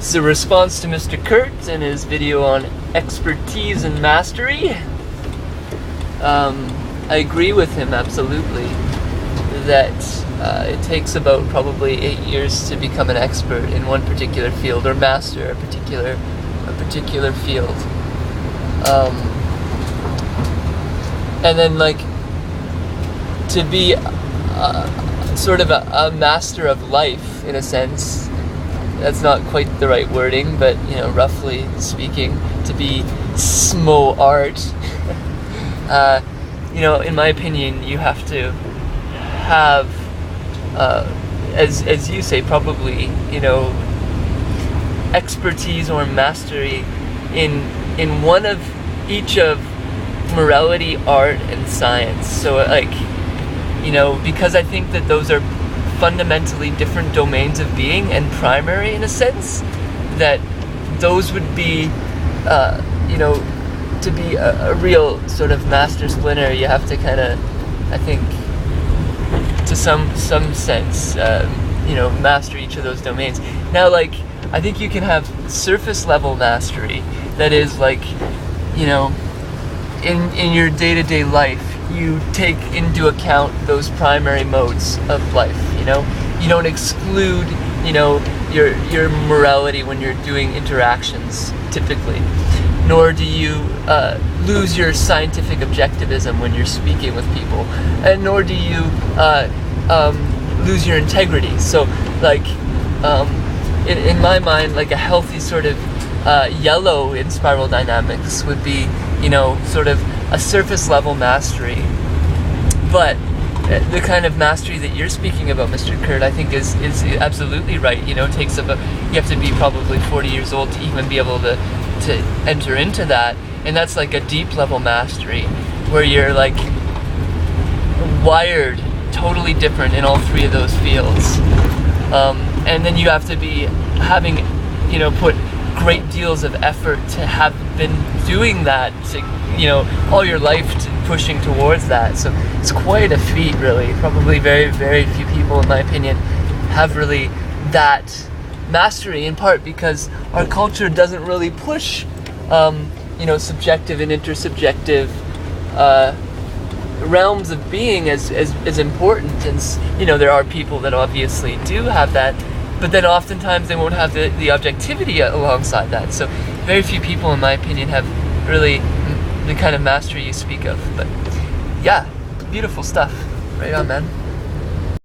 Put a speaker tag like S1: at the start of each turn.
S1: It's a response to Mr. Kurt and his video on expertise and mastery. I agree with him absolutely that it takes about probably 8 years to become an expert in one particular field or master a particular field. And then like to be sort of a master of life in a sense. That's not quite the right wording, but you know, roughly speaking, to be SC-MOR-ART. You know, in my opinion, you have to have, as you say, probably, you know, expertise or mastery in one of each of morality, art, and science. So, like, you know, because I think that those are fundamentally different domains of being and primary in a sense, that those would be, you know, to be a real sort of master splinter, you have to kind of, I think, to some sense, you know, master each of those domains. Now, like, I think you can have surface level mastery, that is like, you know, in your day-to-day life, you take into account those primary modes of life, you know? You don't exclude, you know, your morality when you're doing interactions, typically. Nor do you lose your scientific objectivism when you're speaking with people. And nor do you lose your integrity. So, like, in my mind, like a healthy sort of yellow in spiral dynamics would be, you know, sort of a surface level mastery. But the kind of mastery that you're speaking about, Mr. Kurt, I think is absolutely right. You know, it takes about, you have to be probably 40 years old to even be able to enter into that. And that's like a deep level mastery where you're like wired totally different in all three of those fields. And then you have to be having, you know, put great deals of effort to have been doing that, to, you know, all your life, pushing towards that. So it's quite a feat, really. Probably very, very few people, in my opinion, have really that mastery, in part because our culture doesn't really push, you know, subjective and intersubjective realms of being as important. And, you know, there are people that obviously do have that, but then oftentimes they won't have the objectivity alongside that. So very few people, in my opinion, have really the kind of mastery you speak of. But yeah, beautiful stuff. Right on, man.